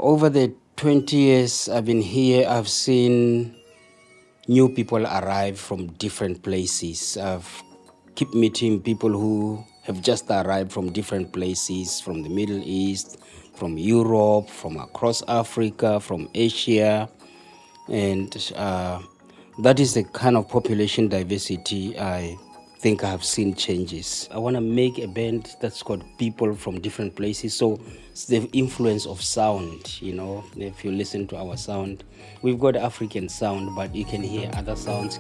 Over the 20 years I've been here, I've seen new people arrive from different places. I've keep meeting people who have just arrived from different places, from the Middle East, from Europe, from across Africa, from Asia, and that is the kind of population diversity I think I have seen changes. I want to make a band that's got people from different places. So it's the influence of sound, if you listen to our sound, we've got African sound, but you can hear other sounds.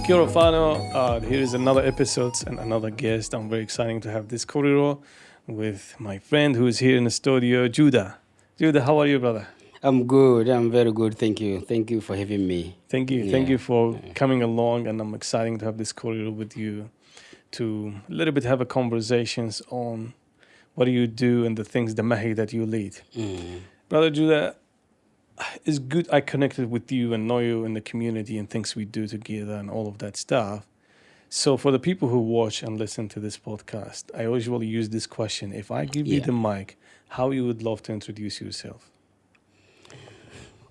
Kia ora whanau. Here is another episode and another guest. I'm very excited to have this kōrero with my friend who is here in the studio, Judah. Judah, how are you, brother? I'm good. I'm very good. Thank you. Thank you for having me. Thank you. Thank you for coming along, and I'm excited to have this kōrero with you to a little bit have a conversations on what do you do and the things, the mahi that you lead. Brother Judah, it's good I connected with you and know you in the community and things we do together and all of that stuff. So for the people who watch and listen to this podcast, I usually use this question. If I give you the mic, how you would love to introduce yourself?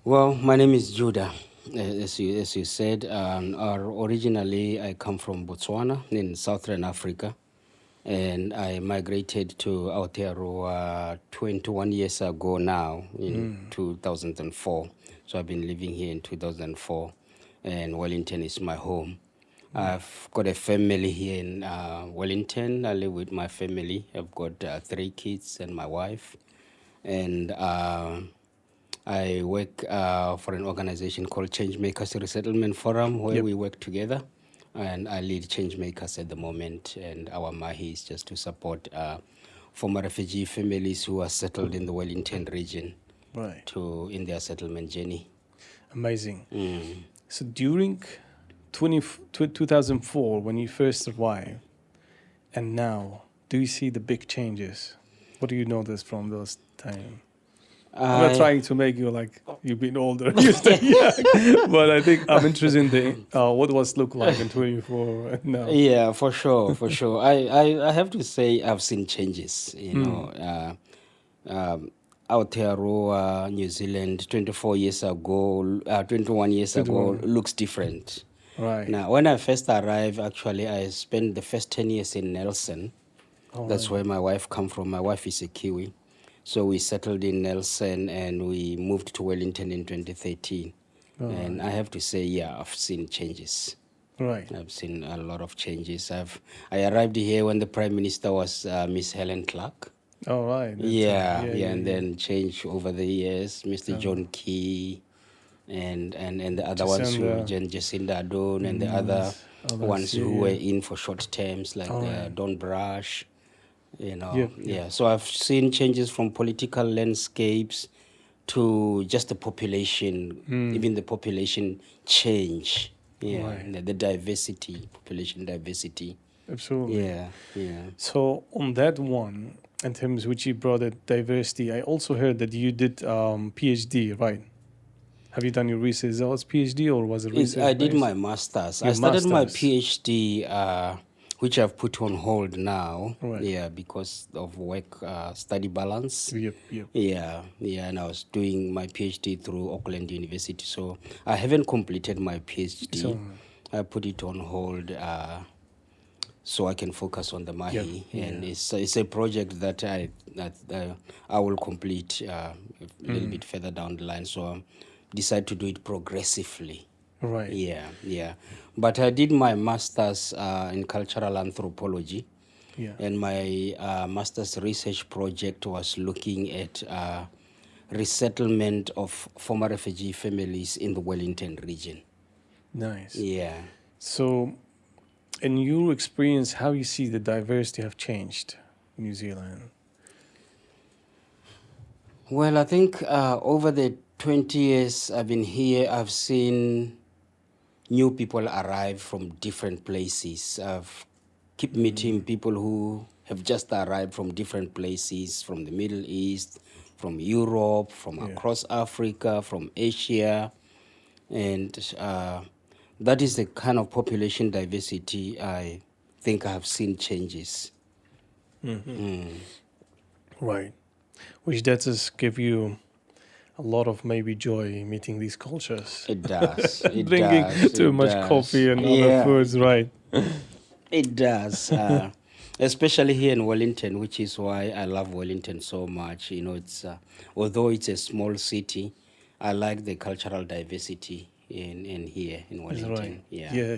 Well, my name is Judah, as you said. Originally, I come from Botswana in Southern Africa, and I migrated to Aotearoa 21 years ago now, in 2004. So I've been living here in 2004, and Wellington is my home. I've got a family here in Wellington. I live with my family. I've got 3 kids and my wife, and I work for an organization called ChangeMakers Resettlement Forum, where we work together, and I lead ChangeMakers at the moment, and our mahi is just to support former refugee families who are settled in the Wellington region in their settlement journey. Amazing. So during 2004, when you first arrived, and now, do you see the big changes? What do you notice from those times? I'm not trying to make you like you've been older, you stay young, but I think I'm interested in what was look like in 24 now. Yeah, for sure. I have to say I've seen changes. Aotearoa, New Zealand, 21 years ago, looks different. Right. Now, when I first arrived, actually, I spent the first 10 years in Nelson. That's where my wife come from. My wife is a Kiwi. So we settled in Nelson and we moved to Wellington in 2013. And I have to say, I've seen changes. Right. I've seen a lot of changes. I arrived here when the Prime Minister was Miss Helen Clark. Oh, right. And then changed over the years, Mr. John Key and the other ones, Jacinda Ardern, and the other ones who were in for short terms, like Don Brash. So I've seen changes from political landscapes to just the population, even the population change. The diversity, population diversity. Absolutely. So on that one, in terms which you brought it diversity, I also heard that you did PhD, right? Have you done your research? Was PhD or was it research? I did my master's. I started my PhD, which I've put on hold now, because of work study balance. And I was doing my PhD through Auckland University, so I haven't completed my PhD. I put it on hold so I can focus on the mahi, and it's a project that I will complete a little bit further down the line. So I decide to do it progressively. Right. But I did my master's in cultural anthropology, and my master's research project was looking at resettlement of former refugee families in the Wellington region. Nice. Yeah. So, in your experience, how you see the diversity have changed in New Zealand? Well, I think over the 20 years I've been here, I've seen new people arrive from different places. I've keep meeting people who have just arrived from different places, from the Middle East, from Europe, from across Africa, from Asia, and that is the kind of population diversity I think I have seen changes. Right. Which does give you a lot of maybe joy meeting these cultures. It does. It Drinking does. too It much coffee does. and other Yeah, foods, right? it does. Especially here in Wellington, which is why I love Wellington so much. You know, it's although it's a small city, I like the cultural diversity in here in That's right. Wellington. Yeah.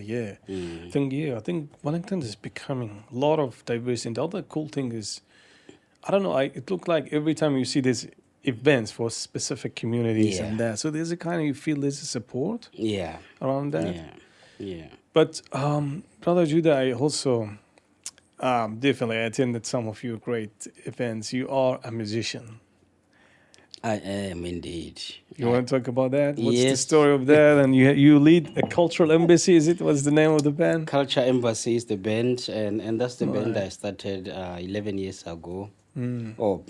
Yeah. I think Wellington is becoming a lot of diversity. And the other cool thing is, I don't know, it looked like every time you see these events for specific communities and Yeah. that. So there's a kind of, you feel there's a support Yeah. around that. Yeah. Yeah. But Brother Judah, I also definitely attended some of your great events. You are a musician. I am indeed. You want to talk about that? What's the Yes. story of that? And you lead a cultural embassy. Is it? What's the name of the band? Culture Embassy is the band, and that's the band Right. I started 11 years ago. Mm. Or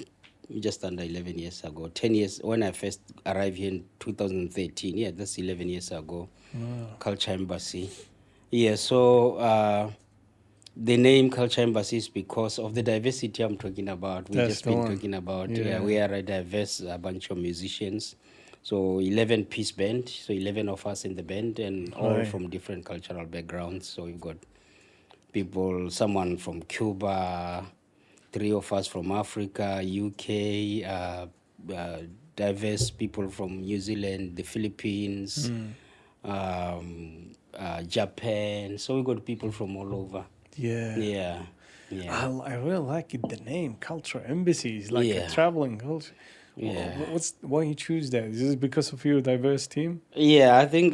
just under 11 years ago. 10 years when I first arrived here in 2013. Yeah, that's 11 years ago. Wow. Culture Embassy. Yeah, so the name Culture Embassy is because of the diversity I'm talking about. We've That's just the been one. talking about. Yeah. We are a diverse bunch of musicians. So 11-piece band. So 11 of us in the band, and all Right. from different cultural backgrounds. So we've got people, someone from Cuba, 3 of us from Africa, UK, diverse people from New Zealand, the Philippines, Japan. So we got people from all over. Yeah. Yeah, yeah, I really like it, the name Culture Embassy. It's like a Yeah. traveling culture. yeah. Why you choose that? Is this because of your diverse team? Yeah, I think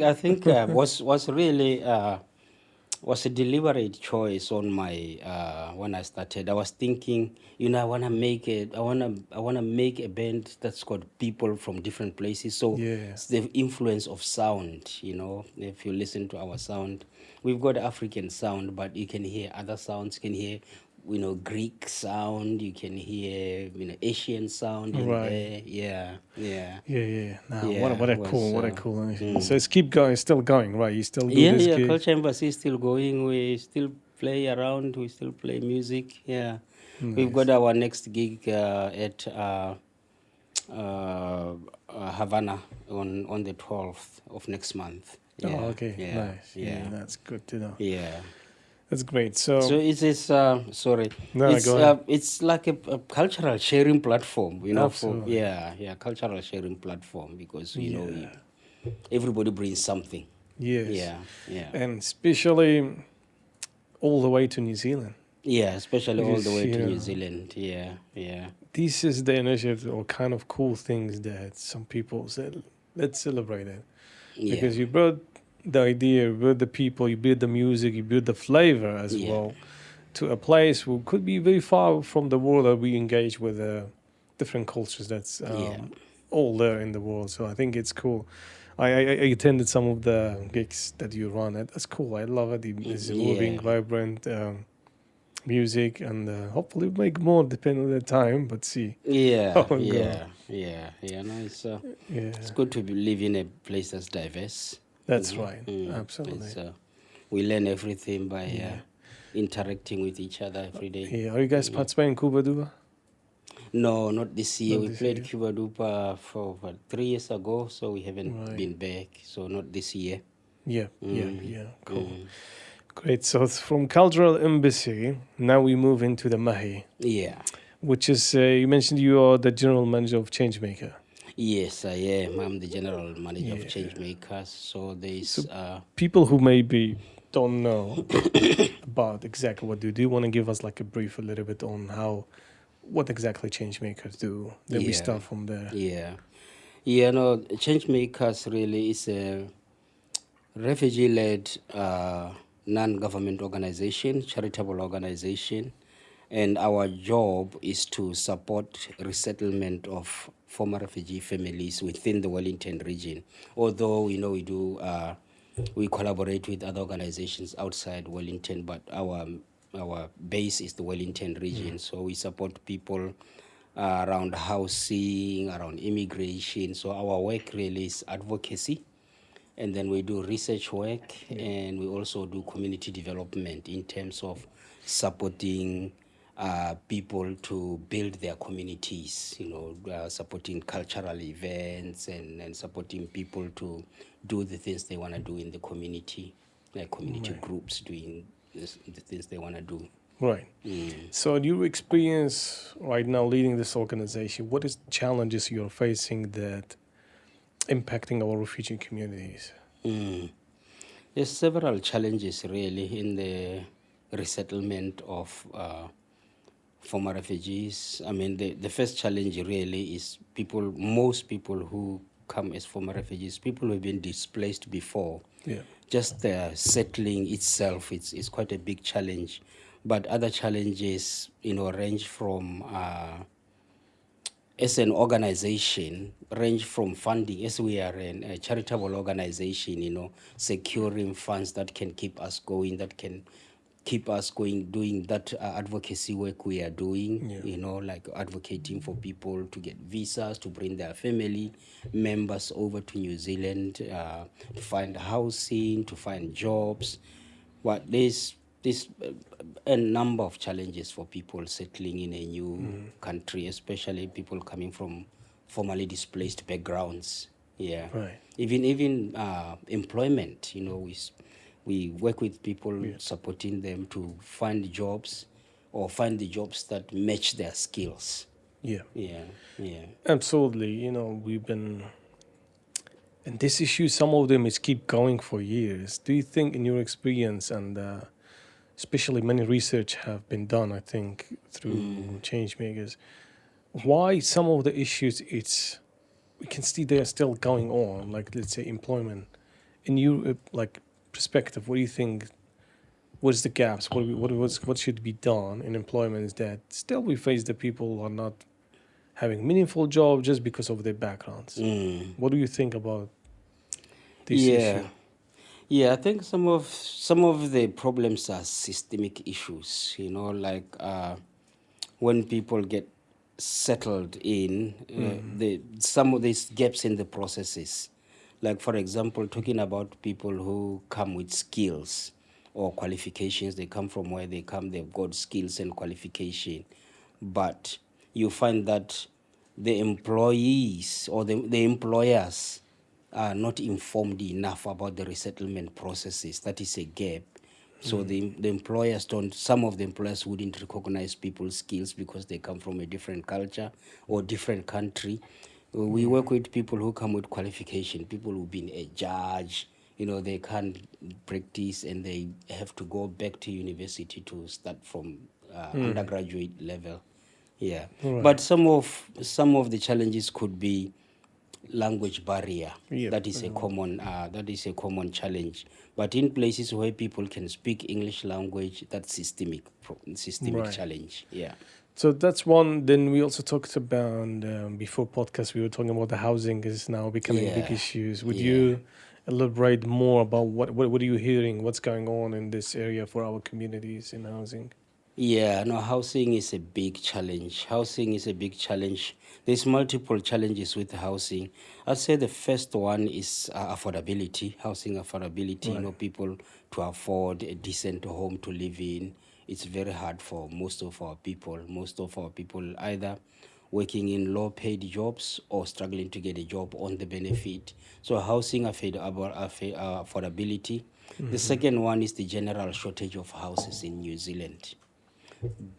was really was a deliberate choice on my when I started. I was thinking, I wanna make it. I wanna make a band that's got people from different places. So Yeah. it's the influence of sound. If you listen to our sound, we've got African sound, but you can hear other sounds. You can hear, Greek sound. You can hear, Asian sound in Right. there. Yeah, yeah. Yeah. Nah, Yeah, what a was, cool. So it's keep going, still going, right? You still do Yeah, this yeah. gig. Culture Embassy is still going. We still play around. We still play music. Yeah, we've got our next gig at Havana on the 12th of next month. Yeah, Oh, okay, yeah, nice. Yeah, that's good to know. yeah. That's great. So, So sorry, No, it's go ahead. it's like a cultural sharing platform. Absolutely. Cultural sharing platform because Yeah. everybody brings something. yes, Yeah. and especially all the way to New Zealand. Yeah, especially all Because, the way you to know, New Zealand. Yeah, yeah. This is the initiative or kind of cool things that some people said, let's celebrate it. Yeah. Because you brought the idea, you brought the people, you build the music, you build the flavor as Yeah. well to a place who could be very far from the world that we engage with different cultures that's Yeah. all there in the world. So I think it's cool. I attended some of the gigs that you run. That's cool. I love it. It's moving, Yeah. vibrant music, and hopefully make more depending on the time. But see, Yeah, Oh, God. yeah. No, it's yeah, good to live in a place that's diverse. that's right. Mm. Absolutely. It's, we learn everything by interacting with each other every day. Yeah. Are you guys participating in Cuba Duba? No, not this year. Not We this played year. Cuba Dupa for 3 years ago, so we haven't Right. been back. So not this year. Yeah, Mm. yeah. Cool. Mm. Great. So from cultural embassy, now we move into the Mahi, Yeah. which is you mentioned you are the general manager of ChangeMaker. Yes, I am. I'm the general manager of Yeah. ChangeMakers. So there's So- People who maybe don't know about exactly what do you want to give us like a brief a little bit on what exactly ChangeMakers do? Then we Yeah. start from there. Yeah, no, ChangeMakers really is a refugee-led non-government organization, charitable organization, and our job is to support resettlement of former refugee families within the Wellington region. Although we do we collaborate with other organizations outside Wellington, but our base is the Wellington region. So we support people around housing, around immigration. So our work really is advocacy, and then we do research work, and we also do community development in terms of supporting people to build their communities, supporting cultural events and supporting people to do the things they want to do in the community, like community groups doing the things they want to do. Right. So, in your experience right now leading this organization, what is challenges you're facing that impacting our refugee communities? There's several challenges really in the resettlement of former refugees. I mean, the first challenge really is most people who come as former refugees, people who have been displaced before. Yeah. Just the settling itself, it's quite a big challenge. But other challenges, range from as an organization, range from funding, as we are a charitable organization, securing funds that can keep us going, that can keep us going, doing that advocacy work we are doing, like advocating for people to get visas, to bring their family members over to New Zealand, to find housing, to find jobs. There's a number of challenges for people settling in a new country, especially people coming from formerly displaced backgrounds. Yeah. Right. Even employment, we work with people, supporting them to find jobs or find the jobs that match their skills. Yeah. Yeah. Absolutely. We've been, and this issue, some of them is keep going for years. Do you think, in your experience, and especially many research have been done, I think, through ChangeMakers, why some of the issues we can see they're still going on, like let's say employment. In your perspective, what do you think? What's the gaps? What should be done in employment? Is that still we face the people who are not having meaningful jobs just because of their backgrounds? What do you think about this issue? Yeah, I think some of the problems are systemic issues. Like when people get settled in, some of these gaps in the processes. Like, for example, talking about people who come with skills or qualifications. They come from where they come, they've got skills and qualification. But you find that the employees or the employers are not informed enough about the resettlement processes. That is a gap. So the employers some of the employers wouldn't recognize people's skills because they come from a different culture or different country. We work with people who come with qualification, people who've been a judge, they can't practice and they have to go back to university to start from undergraduate level. Yeah. Right. But some of the challenges could be language barrier. Yep. That is a common challenge. But in places where people can speak English language, that's systemic right. challenge. Yeah. So that's one. Then we also talked about before podcast. We were talking about the housing is now becoming big issues. Would you elaborate more about what are you hearing? What's going on in this area for our communities in housing? Yeah, no, housing is a big challenge. There's multiple challenges with housing. I'd say the first one is affordability, housing affordability. Right. People to afford a decent home to live in. It's very hard for most of our people. Most of our people either working in low-paid jobs or struggling to get a job on the benefit. So housing affordability. Mm-hmm. The second one is the general shortage of houses in New Zealand.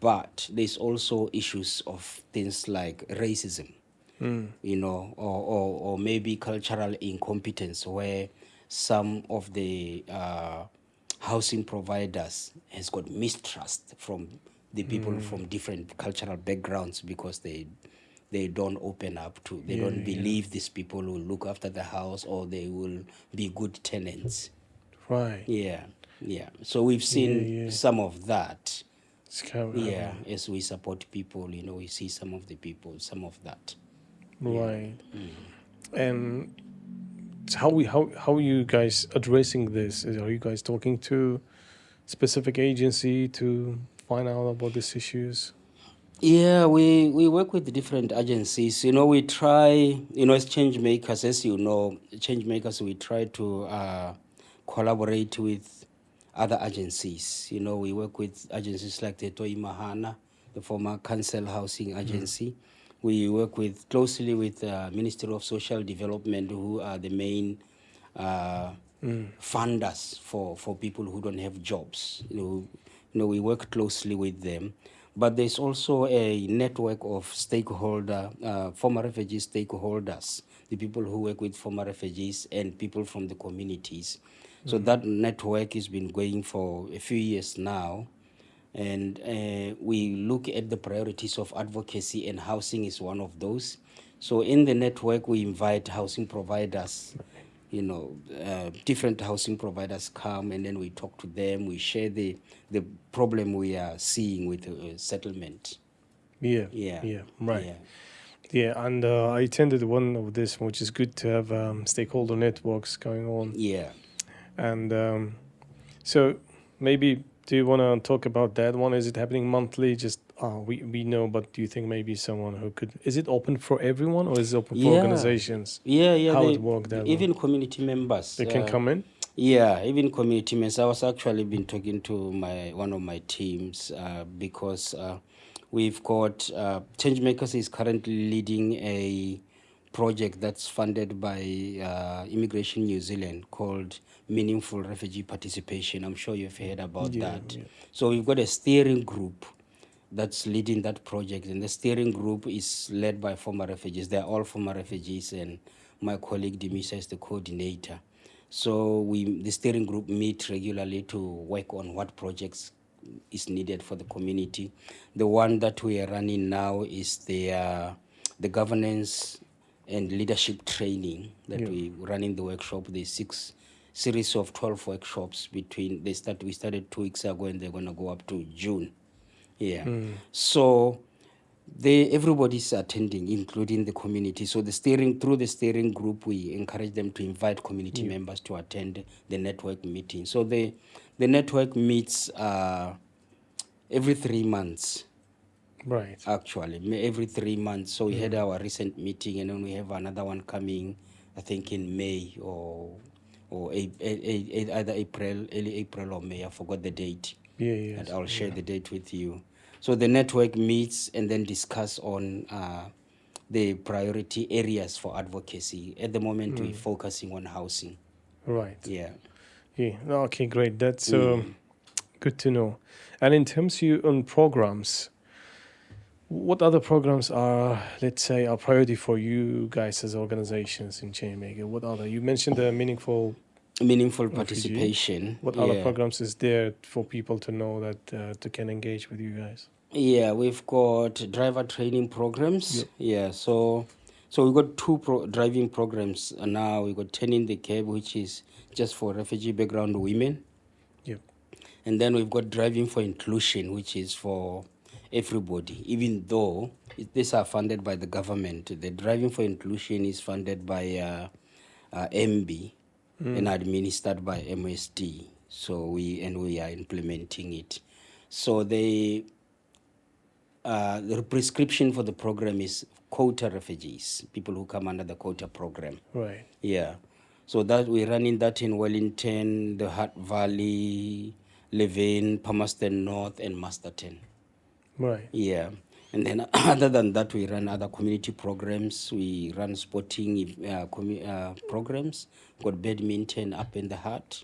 But there's also issues of things like racism, or maybe cultural incompetence, where some of the housing providers has got mistrust from the people from different cultural backgrounds because they don't open up to, they don't believe these people will look after the house or they will be good tenants. Right. Yeah. So we've seen some of that. As we support people, we see some of that. Right. And how are you guys addressing this? Are you guys talking to specific agency to find out about these issues? Yeah, we work with different agencies. We try, as ChangeMakers, we try to collaborate with other agencies. You know, we work with agencies like the Toi Mahana, the former Council Housing Agency. We work closely with Ministry of Social Development, who are the main funders for people who don't have jobs. We work closely with them. But there's also a network of former refugee stakeholders, the people who work with former refugees and people from the communities. So that network has been going for a few years now. And we look at the priorities of advocacy, and housing is one of those. So in the network, we invite housing providers, different housing providers come, and then we talk to them. We share the problem we are seeing with settlement. Yeah. Right. Yeah, and I attended one of this, which is good to have stakeholder networks going on. Yeah. And so maybe, do you want to talk about that one? Is it happening monthly? Just we know, but do you think maybe someone who could? Is it open for everyone, or is it open for organizations? Yeah. How it work that even community members. They can come in. Yeah, even community members. I was actually been talking to one of my teams because we've got ChangeMakers is currently leading a project that's funded by Immigration New Zealand called Meaningful Refugee Participation. I'm sure you've heard about that. Yeah. So we've got a steering group that's leading that project, and the steering group is led by former refugees. They're all former refugees, and my colleague Dimisa is the coordinator. So the steering group meet regularly to work on what projects is needed for the community. The one that we are running now is the governance and leadership training that we run in the workshop. There's 6 series of 12 workshops we started 2 weeks ago, and they're going to go up to June. Yeah. So everybody's attending, including the community. So through the steering group, we encourage them to invite community members to attend the network meeting. So the network meets every 3 months. Right. Actually, every 3 months. So we had our recent meeting, and then we have another one coming, I think in May or either early April or May. I forgot the date. Yeah. And I'll share the date with you. So the network meets and then discuss on the priority areas for advocacy. At the moment, we're focusing on housing. Right. Yeah. Okay, great. That's good to know. And in terms of on programs, what other programs are, let's say, are priority for you guys as organizations in ChangeMakers? What other? You mentioned the meaningful participation. What other programs is there for people to know that to can engage with you guys? Yeah, we've got driver training programs. Yeah, so we've got 2 driving programs now. We've got Turning the Cab, which is just for refugee background women. Yep. And then we've got Driving for Inclusion, which is for everybody, even though these are funded by the government. The Driving for Inclusion is funded by MB and administered by MSD. So we are implementing it. So the prescription for the program is quota refugees, people who come under the quota program. Right. Yeah. So that we're running that in Wellington, the Hutt Valley, Levin, Palmerston North, and Masterton. Right. Yeah. And then other than that, we run other community programs. We run sporting programs. Got badminton up in the Hutt.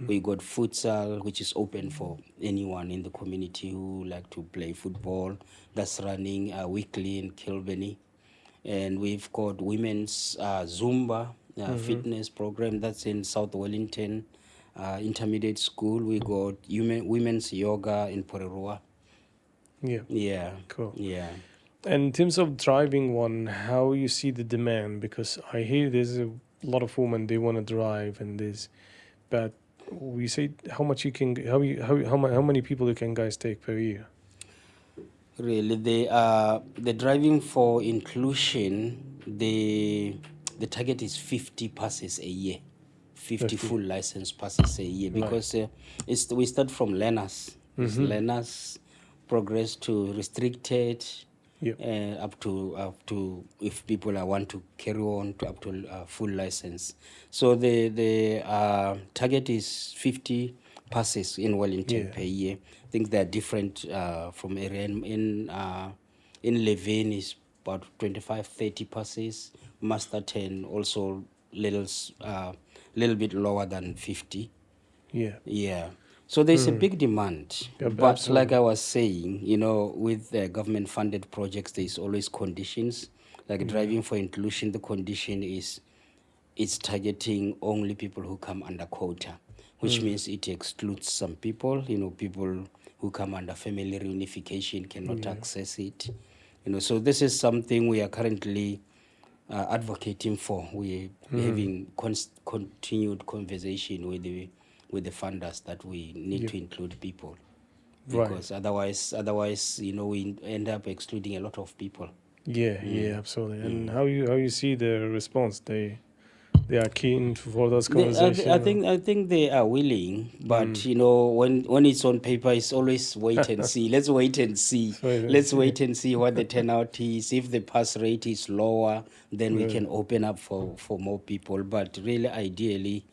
We got futsal, which is open for anyone in the community who like to play football. That's running weekly in Kilbenny. And we've got women's Zumba fitness program. That's in South Wellington Intermediate School. We got women's yoga in Aotearoa. Yeah. Cool. Yeah. And in terms of driving one, how you see the demand? Because I hear there's a lot of women, they want to drive, and but we say how much you can, how many people you can guys take per year? Really, the driving for inclusion, the target is 50 passes a year, 50 full license passes a year, because we start from learners. Learners progress to restricted, up to if people want to carry on to up to full license. So the target is 50 passes in Wellington Yeah. per year. I think they're different from area. In Levin is about 25, 30 passes. Masterton also little bit lower than 50. Yeah. Yeah. So there's a big demand. But like Absolutely. I was saying, with government funded projects, there's always conditions. Like driving for inclusion, the condition is it's targeting only people who come under quota, which means it excludes some people. People who come under family reunification cannot access it. So this is something we are currently advocating for. We're having continued conversation with the funders that we need to include people, Right. because otherwise, we end up excluding a lot of people. Yeah, yeah, absolutely. And how you see the response? They are keen for those conversations. I think they are willing, but when it's on paper, it's always wait and see. Let's wait and see. Let's wait and see what the turnout is. If the pass rate is lower, then we can open up for more people. But really, ideally,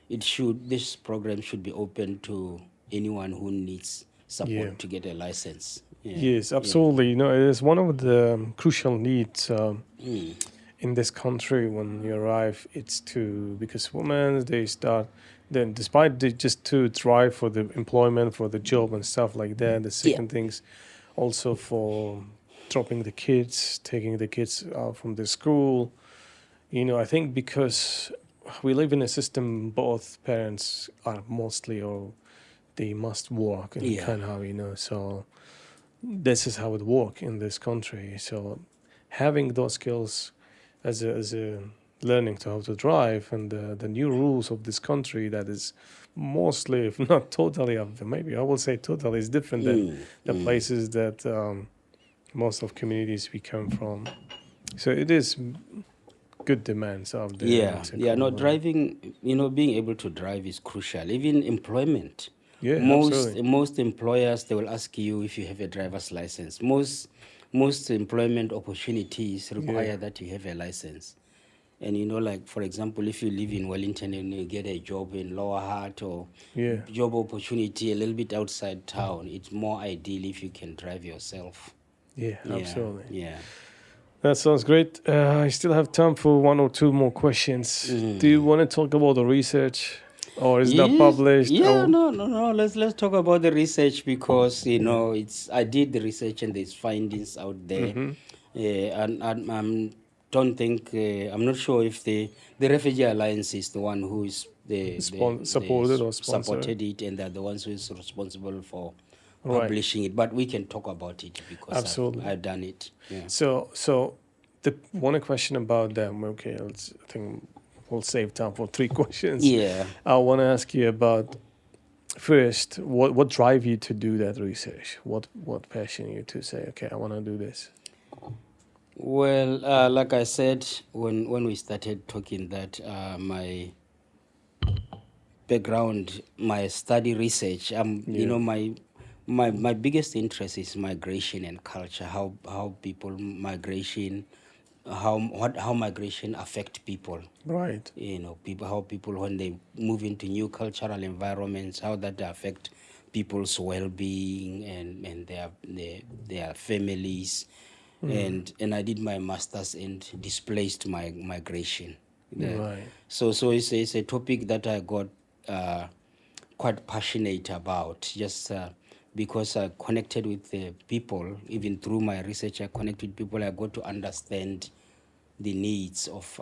this program should be open to anyone who needs support Yeah. to get a license. Yeah. Yes, absolutely. It is one of the crucial needs in this country when you arrive. It's because women, they start, then despite they just to drive for the employment, for the job and stuff like that, the second things also for dropping the kids, taking the kids out from the school. I think because we live in a system, both parents are mostly, or they must work and kind of, so this is how it works in this country. So having those skills as a learning to how to drive, and the new rules of this country that is mostly, if not totally, maybe I will say totally, is different than the places that most of communities we come from. So it is good demands out there. No, driving, being able to drive is crucial. Even employment. Yeah, most employers, they will ask you if you have a driver's license. Most employment opportunities require that you have a license. And like for example, if you live in Wellington and you get a job in Lower Hutt, or job opportunity a little bit outside town, it's more ideal if you can drive yourself. Yeah, absolutely. Yeah. That sounds great. I still have time for one or two more questions. Do you want to talk about the research? Or is that published? Yeah, no. Let's talk about the research, because I did the research and there's findings out there, and I'm don't think I'm not sure if the Refugee Alliance is the one who is supported or sponsored. Supported it, and they're the ones who is responsible for publishing it. But we can talk about it because I've done it. Yeah. So the one question about them. Okay, I think we'll save time for 3 questions. Yeah. I want to ask you about, first, what drive you to do that research? What passion you to say, okay, I want to do this? Well, like I said, when we started talking, that my background, my study research, my biggest interest is migration and culture. How people migration. How migration affect people, right? How people when they move into new cultural environments, how that affect people's well-being and their families, and I did my master's in displaced migration. Right. So it's a topic that I got quite passionate about, just because I connected with the people. Even through my research, I connected with people. I got to understand the needs of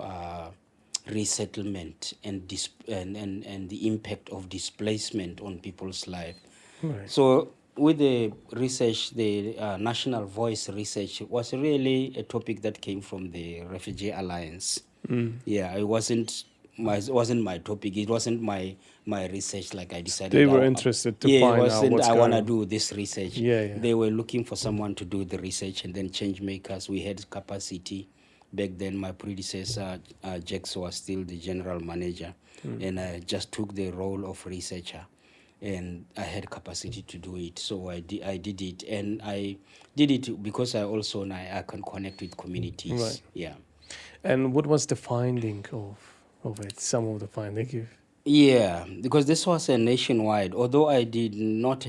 resettlement and the impact of displacement on people's life. Right. So with the research, the National Voice research was really a topic that came from the Refugee Alliance. Yeah, it wasn't my topic. It wasn't my research. Like I decided they were interested to find out what's I want to going do this research. Yeah. They were looking for someone to do the research, and then ChangeMakers, we had capacity. Back then, my predecessor, Jax, was still the general manager, and I just took the role of researcher, and I had capacity to do it. So I did it, and I did it because I also I can connect with communities. Right. Yeah. And what was the finding of it? Some of the findings. Yeah, because this was a nationwide. Although I did not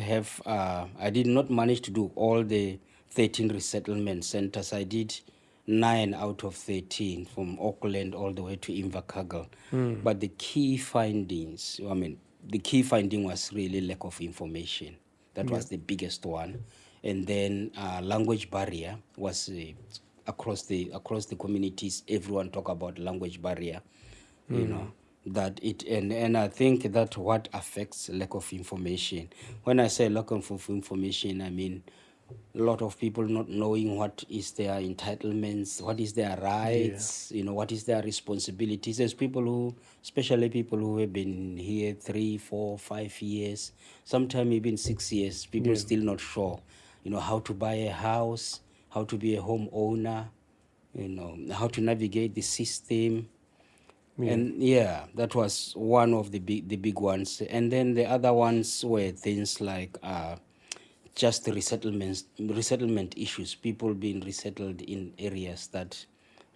manage to do all the 13 resettlement centers. I did 9 out of 13 from Auckland all the way to Invercargill. But the key findings, the key finding was really lack of information. That was the biggest one. And then language barrier was across the communities. Everyone talk about language barrier, you know, that it and I think that what affects lack of information. When I say lack of information, I mean a lot of people not knowing what is their entitlements, what is their rights, what is their responsibilities. There's people who, especially people who have been here 3, 4, 5 years, sometimes even 6 years, people still not sure, how to buy a house, how to be a homeowner, how to navigate the system. And that was one of the big ones. And then the other ones were things like just the resettlement issues, people being resettled in areas that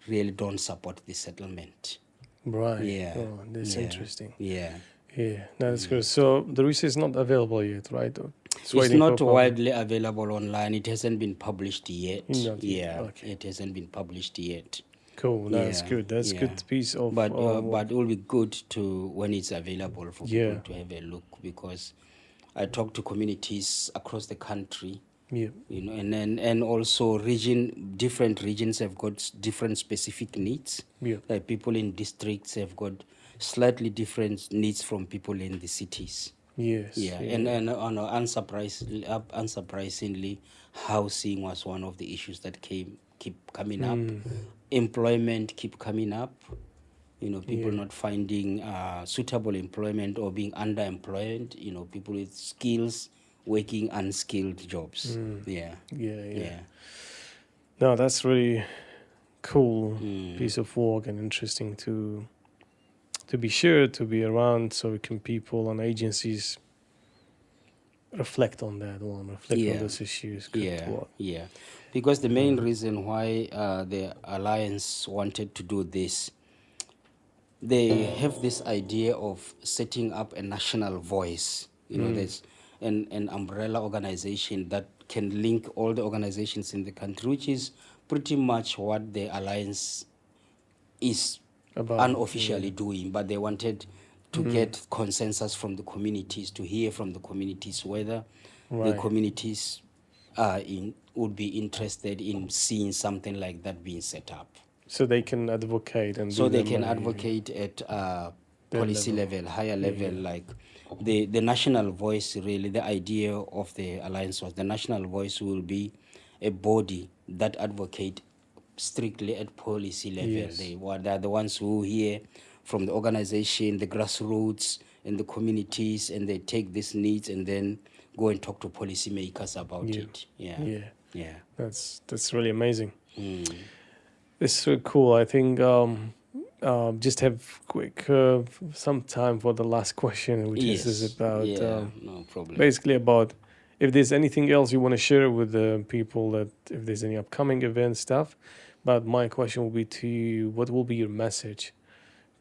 really don't support the settlement. Right. Yeah. Oh, that's interesting. Yeah. Yeah, that's good. So the research is not available yet, right? It's not widely available online. It hasn't been published yet. Not yet. Okay. It hasn't been published yet. Cool. That's good. That's good piece of. But it will be good to when it's available for people to have a look, because I talk to communities across the country. Yeah. And also different regions have got different specific needs. Yeah. Like people in districts have got slightly different needs from people in the cities. Yes. Yeah. And unsurprisingly, housing was one of the issues that keep coming up. Employment keep coming up. People not finding suitable employment or being underemployed. People with skills working unskilled jobs. Yeah. No, that's really cool piece of work, and interesting to be sure to be around, so can people and agencies reflect on that one, reflect on those issues. Yeah. Because the main reason why the Alliance wanted to do this, they have this idea of setting up a national voice. There's an umbrella organization that can link all the organizations in the country, which is pretty much what the Alliance is unofficially doing. But they wanted to get consensus from the communities, to hear from the communities whether the communities would be interested in seeing something like that being set up. So they can advocate advocate at policy level, higher level, like the national voice. Really, the idea of the Alliance was the national voice will be a body that advocate strictly at policy level. They are the ones who hear from the organization, the grassroots, and the communities, and they take these needs and then go and talk to policymakers about it. Yeah. That's really amazing. It's so cool. I think just have quick some time for the last question, which is about no problem. Basically about if there's anything else you want to share with the people, that if there's any upcoming event stuff. But my question will be to you: what will be your message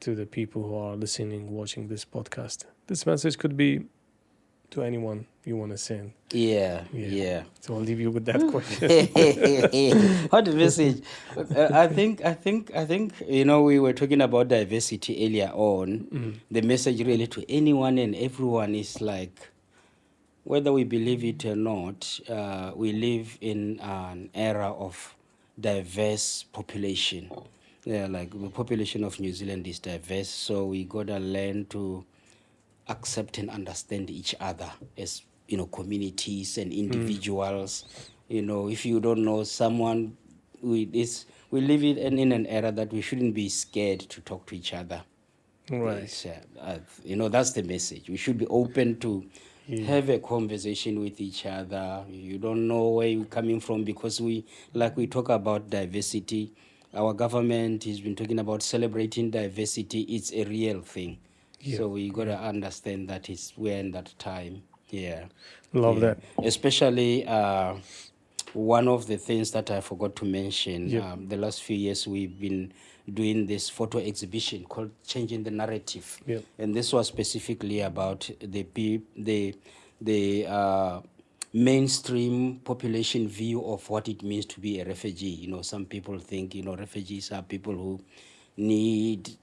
to the people who are listening, watching this podcast? This message could be to anyone you want to send. Yeah. So I'll leave you with that question. What message? I think we were talking about diversity earlier on. The message really to anyone and everyone is like, whether we believe it or not, we live in an era of diverse population. Like the population of New Zealand is diverse, so we gotta learn to accept and understand each other as communities and individuals. If you don't know someone, we live in an era that we shouldn't be scared to talk to each other. Right. That's the message. We should be open to have a conversation with each other. You don't know where you're coming from, because we talk about diversity. Our government has been talking about celebrating diversity. It's a real thing. So we got to understand that we're in that time. Love that. Especially one of the things that I forgot to mention, Yep. the last few years we've been doing this photo exhibition called Changing the Narrative. Yep. And this was specifically about the mainstream population view of what it means to be a refugee. You know, some people think, you know, refugees are people who need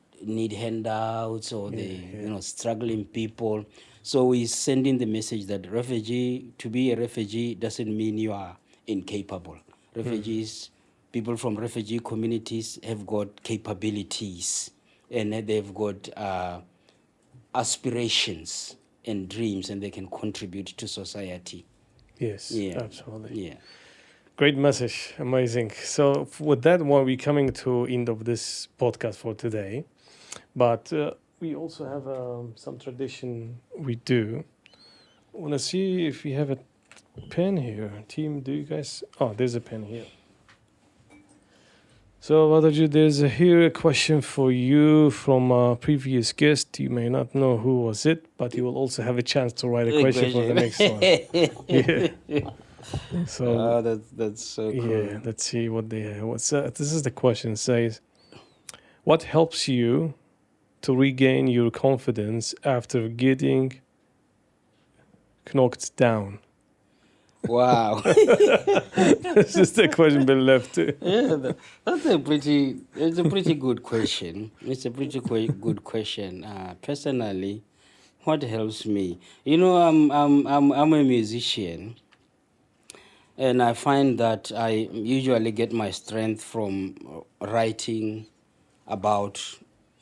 handouts, or you know, struggling people. So we're sending the message that to be a refugee doesn't mean you are incapable. Refugees, people from refugee communities have got capabilities, and they've got aspirations and dreams, and they can contribute to society. Yes, Yeah. absolutely. Yeah. Great message, amazing. So with that one, we're coming to end of this podcast for today, but we also have some tradition we do. I want to see if we have a pen here. Team, do you guys? Oh, there's a pen here. So, Wadaji, there's here a question for you from a previous guest. You may not know who was it, but you will also have a chance to write a question for the next one. Yeah. So that's so cool. yeah, let's see what they have. This is the question. It says, what helps you to regain your confidence after getting knocked down? Wow. This is the question been left to. Yeah, it's a pretty good question. It's a pretty good question. Personally, what helps me? You know, I'm a musician, and I find that I usually get my strength from writing about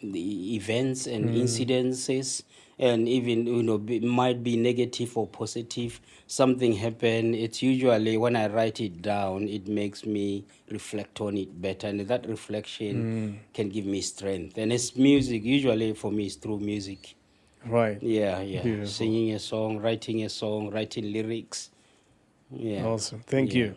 the events and incidences, and even, you know, might be negative or positive. Something happened, it's usually when I write it down, it makes me reflect on it better, and that reflection can give me strength. And it's music, usually for me it's through music. Right. Yeah. Beautiful. Singing a song, writing lyrics. Yeah. Awesome. Thank Yeah. you.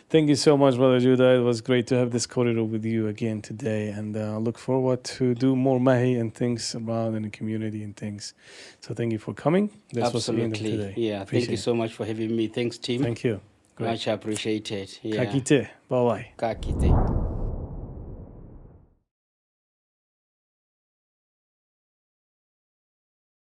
Thank you so much, Brother Judah. It was great to have this corridor with you again today, and I look forward to do more mahi and things around in the community and things. So thank you for coming. This was the end of Absolutely. today. Yeah. Thank Appreciate you so much for having me. Thanks, it. team. Thank you. Great. Much appreciated. Yeah. Kakite. Bye-bye. Kakite.